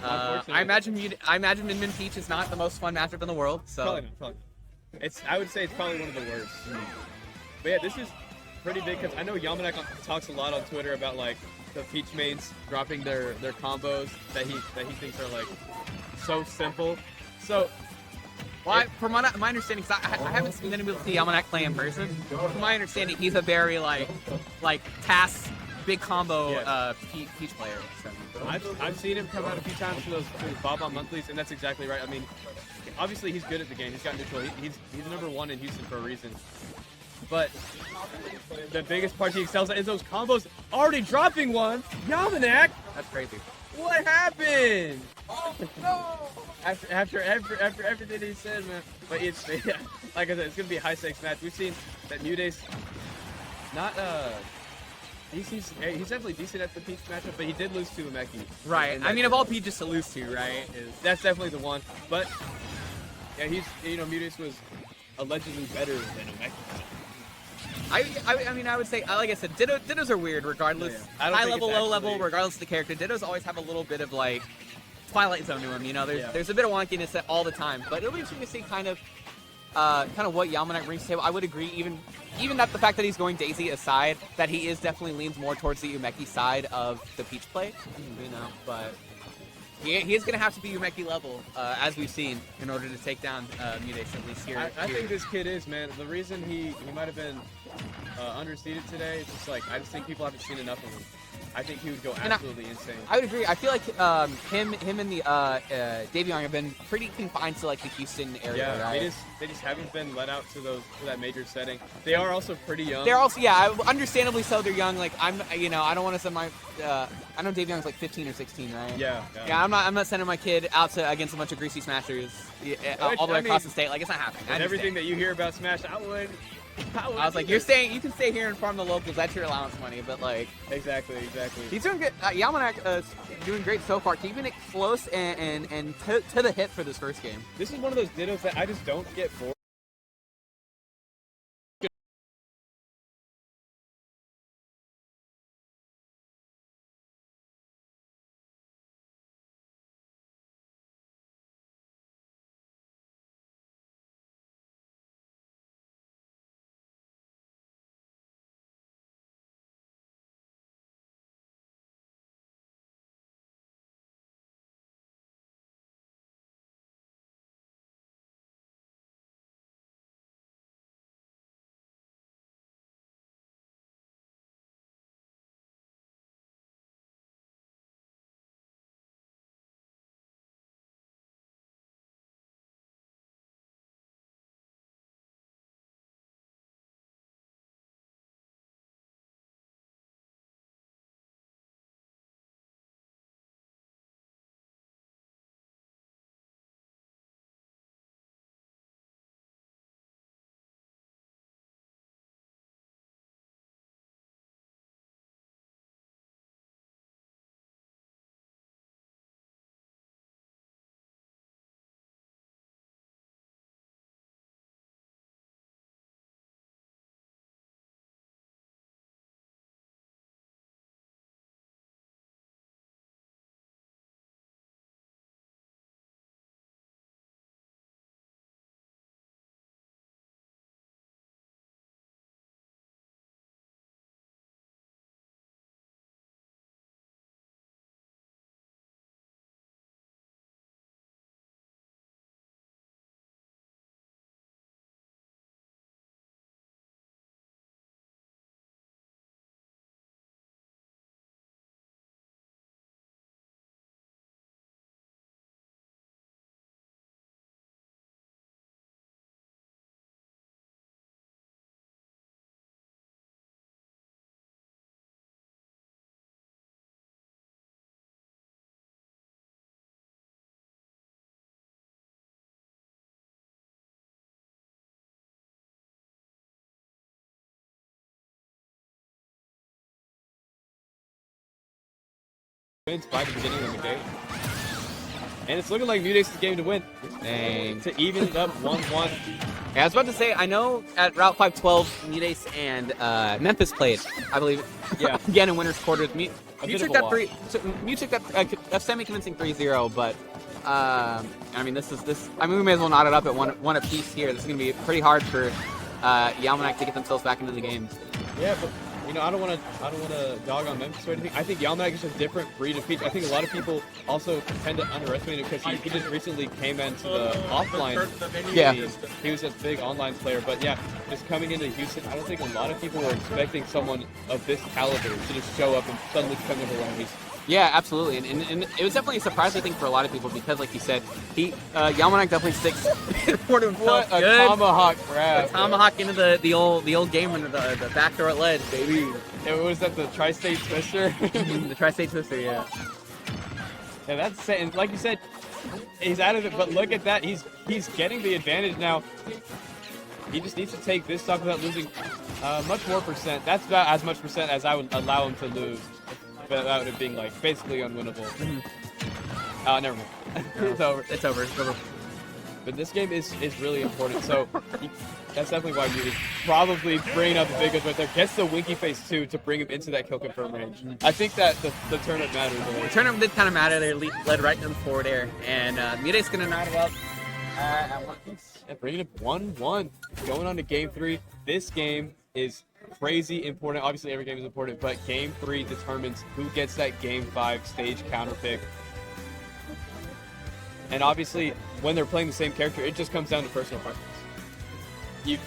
I imagine Min Min Peach is not the most fun matchup in the world. So Probably not. I would say it's probably one of the worst. But yeah, this is pretty big because I know Yalmanac talks a lot on Twitter about like the Peach mains dropping their combos that he thinks are like so simple. So, well, from my understanding, cause I haven't been able to see Yalmanac play in person. From my understanding, he's a very like task big combo Peach player. So. I've seen him come out a few times for those Bob-on monthlies, and that's exactly right. I mean, obviously he's good at the game. He's got neutral. He's the #1 in Houston for a reason. But the biggest part he excels at is those combos. Already dropping one. Yalmanac. That's crazy. What happened? Oh no! After everything he said, man. But it's like I said, it's gonna be a high stakes match. We've seen that Muteace not he's definitely decent at the Peach matchup, but he did lose to Umeki. Right. I mean, of all Peaches to lose to, right? That's definitely the one. But yeah, Muteace was allegedly better than Umeki. I mean, I would say, like I said, Dittos are weird regardless. Yeah. High level, low level, regardless of the character. Dittos always have a little bit of like Twilight Zone to them. You know, there's a bit of wonkiness all the time. But it'll be interesting to see kind of what Yalmanac brings to the table. I would agree, even that the fact that he's going Daisy aside, that he is definitely leans more towards the Umeki side of the Peach play. You know, but he is going to have to be Umeki level, as we've seen, in order to take down Muteace, at least here. I think this kid is, man. The reason he might have been underseeded today is just like, I just think people haven't seen enough of him. I think he would go absolutely insane. I would agree. I feel like him and the Davion have been pretty confined to like the Houston area. Yeah, right? they just haven't been let out to that major setting. They are also pretty young. They're also understandably so. They're young. Like I don't want to send my I know Davion's like 15 or 16, right? Yeah. I'm not sending my kid out against a bunch of greasy smashers all the way across the state. Like it's not happening. And everything that you hear about Smash, I was like, you can stay here and farm the locals. That's your allowance money. But like, exactly. He's doing good. Yalmanac doing great so far, keeping it close and to the hip for this first game. This is one of those Dittos that I just don't get bored. By the beginning of the game. And it's looking like Muteace's game to win. Dang. To even it up 1-1. Yeah, I was about to say, I know at Route 512, Muteace and Memphis played, I believe. Yeah. Again in winners quarters. Mew took that a semi-convincing 3-0, but I mean, I mean, we may as well knot it up at one apiece here. This is gonna be pretty hard for Yalmanac to get themselves back into the game. Yeah, but you know, I don't want to dog on Memphis or anything. I think Yalmanac is just a different breed of Peach. I think a lot of people also tend to underestimate him because he just recently came into the offline. Yeah. He was a big online player, but yeah, just coming into Houston, I don't think a lot of people were expecting someone of this caliber to just show up and suddenly become number one in Houston. Yeah, absolutely, and it was definitely a surprise, I think, for a lot of people because, like you said, Yalmanac definitely sticks. What a tomahawk grab! A tomahawk into the old game winner, the backdoor at ledge, baby. It was that the tri-state twister. The tri-state twister, yeah. Yeah, that's it. And like you said, he's out of it. But look at that, he's getting the advantage now. He just needs to take this stock without losing much more percent. That's about as much percent as I would allow him to lose. Without it being like basically unwinnable. Never mind. It's over. It's over. It's over. But this game is really important. So that's definitely why Muteace probably bringing out the big guns right there. Gets the winky face too to bring him into that kill confirm range. I think that the tournament matters. The tournament did kind of matter. They led right into the forward air, and Muteace gonna knot it up at one piece. Yeah, bringing it 1-1, going on to game 3. This game is crazy important. Obviously, every game is important, but game 3 determines who gets that game 5 stage counter pick. And obviously, when they're playing the same character, it just comes down to personal preference.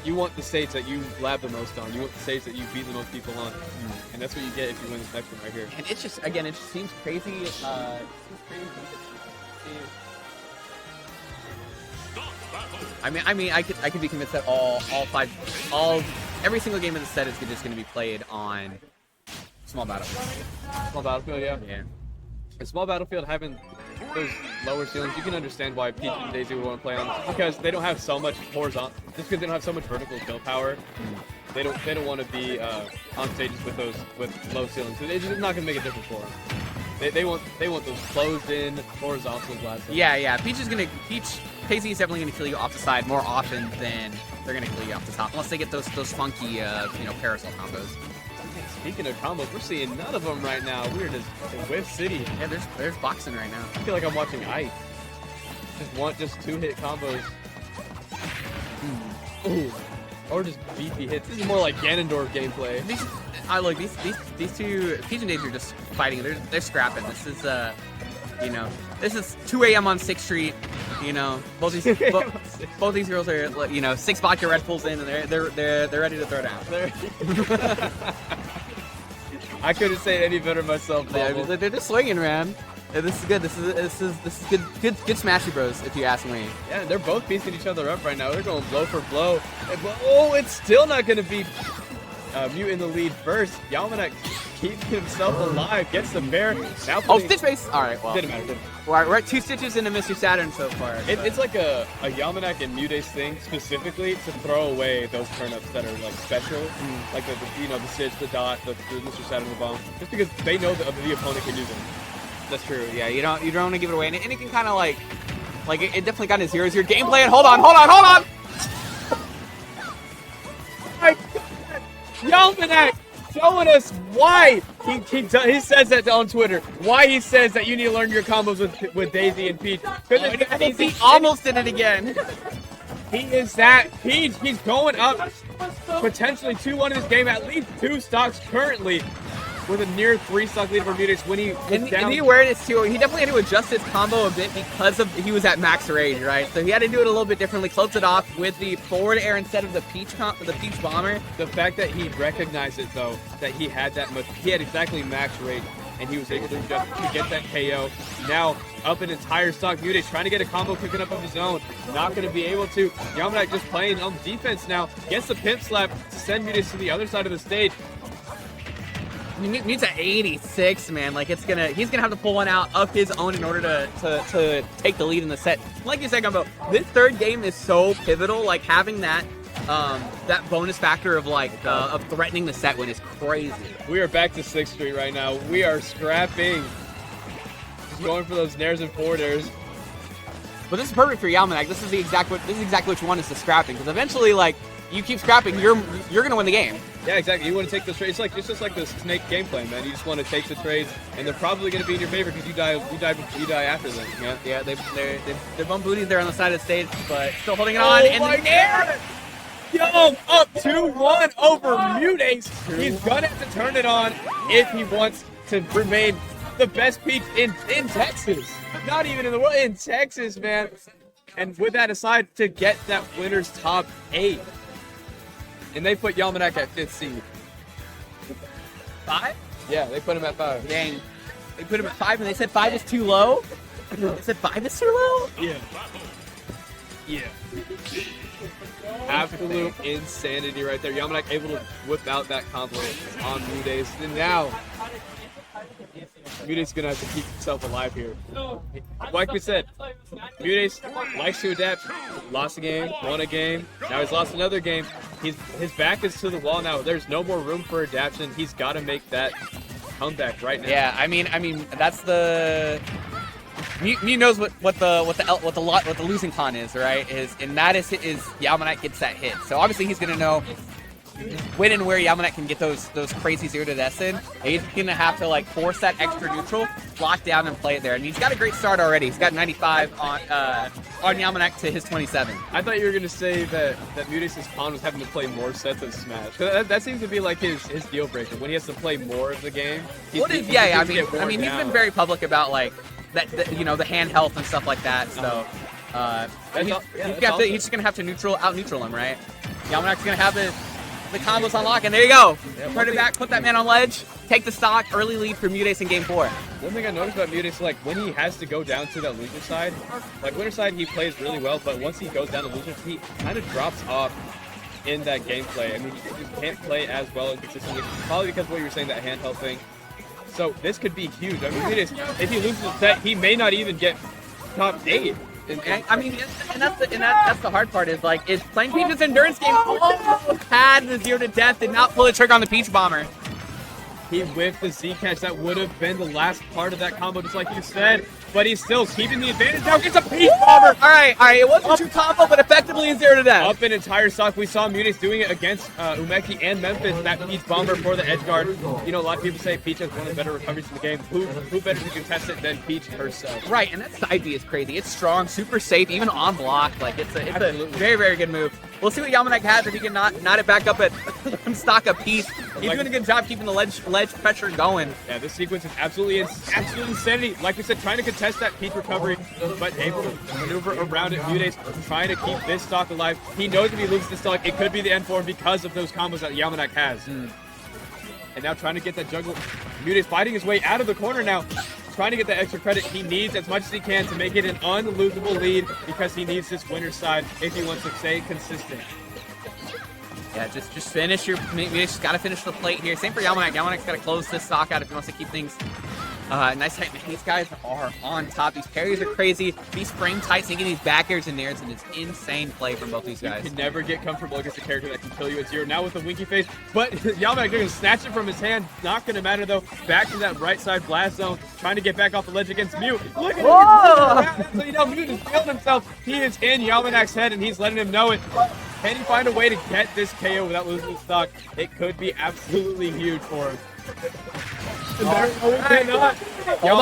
You want the stage that you lab the most on. You want the stage that you beat the most people on. And that's what you get if you win this next one right here. And it's just, again, it just seems crazy. I mean, I could be convinced that every single game in the set is just going to be played on Small Battlefield. Small Battlefield, yeah. Yeah. A Small Battlefield having those lower ceilings, you can understand why Peach and Daisy would want to play on this, because they don't have so much horizontal, just because they don't have so much vertical kill power. They don't want to be on stages with low ceilings. So it's just not going to make a difference for them. They want those closed in horizontal glass. Yeah. Daisy is definitely going to kill you off the side more often than they're going to kill you off the top, unless they get those funky parasol combos. Speaking of combos, we're seeing none of them right now. We're just in Whiff City. Yeah, there's boxing right now. I feel like I'm watching Ice. Just 2-hit combos. Ooh. Or just beefy hits. This is more like Ganondorf gameplay. These two Peach and Daisy are just fighting. They're scrapping. This is this is 2 a.m. on 6th Street. Both these girls are 6 vodka Red Bulls in, and they're ready to throw down. I couldn't say it any better myself. They're just swinging, man. Yeah, this is good. This is good Smashy Bros, if you ask me. Yeah, they're both piecing each other up right now. They're going blow for blow. Oh, it's still not going to be Mute in the lead first. Yalmanac keeps himself alive, gets the bear. Now Stitch Base! Alright, well. Didn't matter. We're at 2 stitches into Mr. Saturn so far. It's like a Yalmanac and Muteace thing, specifically to throw away those turnips that are like special. Like the stitch, the dot, the Mr. Saturn, the bomb. Just because they know the opponent can use them. That's true. Yeah, you don't want to give it away, and it can kind of like it definitely got his 0-0 gameplay. And hold on. Yalmanac showing us why he says that on Twitter. Why he says that you need to learn your combos with Daisy and Peach. He almost did it again. He is that Peach. He's going up potentially 2-1 in this game. At least 2 stocks currently, with a near 3-stock lead for Muteace when he was down. And the awareness too, he definitely had to adjust his combo a bit because he was at max rage, right? So he had to do it a little bit differently, close it off with the forward air instead of the Peach bomber. The fact that he recognized it though, that he had exactly max rage, and he was able to adjust to get that KO. Now up an entire stock, Muteace trying to get a combo picking up of his own, not going to be able to. Yalmanac just playing on defense now, gets the pimp slap to send Muteace to the other side of the stage. Needs an 86, man. Like he's gonna have to pull one out of his own in order to take the lead in the set. Like you said, Gumbo, this third game is so pivotal. Like having that bonus factor of of threatening the set win is crazy. We are back to 6th Street right now. We are scrapping, just going for those nairs and forward airs. But this is perfect for Yalmanac. This is exactly what you want is the scrapping, because eventually, like, you keep scrapping, you're gonna win the game. Yeah, exactly. You want to take those trades. It's just like the snake game plan, man. You just want to take the trades, and they're probably going to be in your favor because you die after them. Yeah, yeah. They're bum booties there on the side of the stage, but still holding it on. And the air. Yo, up 2-1 over Muteace. He's gonna have to turn it on if he wants to remain the best Peach in Texas. Not even in the world, in Texas, man. And with that aside, to get that winner's top 8. And they put Yalmanac at 5th seed. 5? Yeah, they put him at 5. Dang. They put him at 5 and they said 5 is too low? They said 5 is too low? Yeah. Yeah. Absolute insanity right there. Yalmanac able to whip out that combo on Muteace. And now, Muteace is going to have to keep himself alive here. Like we said, Muteace likes to adapt. Lost a game, won a game. Now he's lost another game. His back is to the wall now. There's no more room for adaptation. He's got to make that comeback right now. Yeah, I mean, that's the... Mew knows what the losing con is, right? And that is Yalmanac gets that hit. So obviously he's gonna know when and where Yalmanac can get those crazy 0 to deaths in. And he's gonna have to like force that extra neutral, lock down and play it there. And he's got a great start already. He's got 95 on Yalmanac to his 27. I thought you were gonna say that Muteace's con was having to play more sets of Smash. That seems to be like his deal breaker when he has to play more of the game. I mean he's been very public about like. That you know, the hand health and stuff like that. So he's just gonna have to out neutral him, right? Yalmanac's gonna have the combos on lock, and there you go. Turn it back, put that man on ledge, take the stock, early lead for Muteace in game 4. One thing I noticed about Muteace, like when he has to go down to that loser side, like winner side he plays really well, but once he goes down to loser, he kind of drops off in that gameplay. I mean, he just can't play as well and consistently, probably because of what you were saying, that hand health thing. So this could be huge. I mean, if he loses the set, he may not even get top 8. That's the hard part is playing Peach's endurance game almost had the 0 to death, did not pull the trigger on the Peach Bomber. He whiffed the Z catch. That would have been the last part of that combo, just like you said. But he's still keeping the advantage. Now gets a Peach Bomber. All right. It wasn't true combo, but effectively a 0 to death. Up an entire stock. We saw Muteace doing it against Umeki and Memphis. That Peach Bomber for the edge guard. You know, a lot of people say Peach has one of the better recoveries in the game. Who better to contest it than Peach herself? Right, and that side B is crazy. It's strong, super safe, even on block. Like it's a very, very good move. We'll see what Yalmanac has if he can knot it back up at one stock a piece. He's doing a good job keeping the ledge pressure going. Yeah, this sequence is absolutely insanity. Like we said, trying to contest that Peach recovery, but able to maneuver around it. Muteace trying to keep this stock alive. He knows if he loses this stock, it could be the end for him because of those combos that Yalmanac has. And now trying to get that juggle. Muteace fighting his way out of the corner now. Trying to get that extra credit. He needs as much as he can to make it an unlosable lead because he needs this winner's side if he wants to stay consistent. Yeah, just finish your... Muteace got to finish the plate here. Same for Yalmanac. Yalmanac's got to close this stock out if he wants to keep things nice tight. Man, these guys are on top. These parries are crazy. These frame tight, sinking these back airs and nairs, and it's insane play from both these guys. You can never get comfortable against a character that can kill you at 0. Now with the winky face, but Yalmanac going to snatch it from his hand. Not going to matter though. Back to that right side blast zone, trying to get back off the ledge against Mew. Look at him. So you know Mew just killed himself. He is in Yalmanac's head and he's letting him know it. Can he find a way to get this KO without losing the stock? It could be absolutely huge for him. Cannot. Hold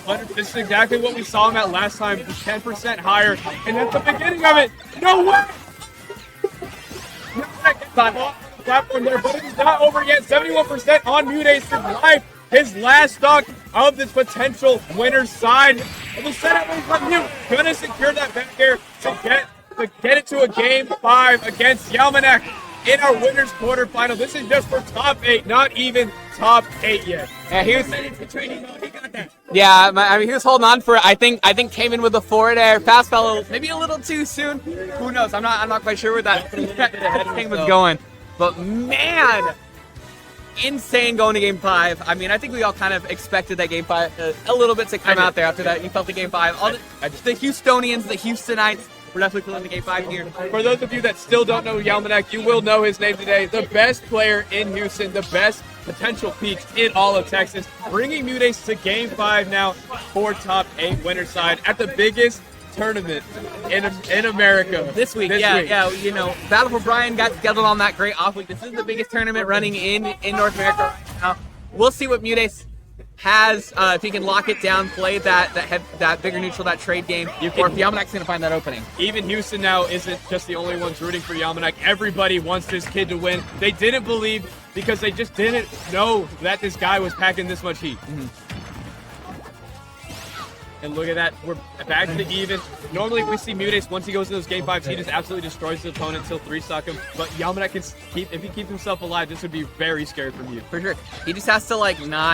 on. This is exactly what we saw him at last time. 10% higher. And that's the beginning of it. No way! Platform there, but it's not over yet. 71% on Muteace's life. His last stock of this potential winner's side. And the setup is from Mew. Gonna secure that back air to get it to a game 5 against Yalmanac in our winner's quarterfinal. This is just for top 8, not even top 8 yet. Yeah, he was holding on for it. I think came in with a forward air. Fast fell maybe a little too soon. Who knows? I'm not quite sure where that thing was going. But man, insane going to game 5. I mean, I think we all kind of expected that game 5 a little bit to come out there after that. You felt the game 5. All the Houstonians, the Houstonites, we're definitely feeling the game 5 here. For those of you that still don't know Yalmanac, you will know his name today. The best player in Houston, the best potential Peach in all of Texas. Bringing Muteace to game 5 now for top 8 winner side at the biggest tournament in America. This week, yeah. You know, Battle for Bryan got scheduled on that great off week. This is the biggest tournament running in North America right now. We'll see what Muteace has, if he can lock it down, play that bigger neutral, that trade game, or if Yalmanac's going to find that opening. Even Houston now isn't just the only ones rooting for Yalmanac. Everybody wants this kid to win. They didn't believe because they just didn't know that this guy was packing this much heat. And look at that, we're back to even. Normally we see Muteace, once he goes in those game 5s, he just absolutely destroys the opponent until 3-stock him. But Yalmanac can keep, if he keeps himself alive, this would be very scary from you. For sure. He just has to, like, not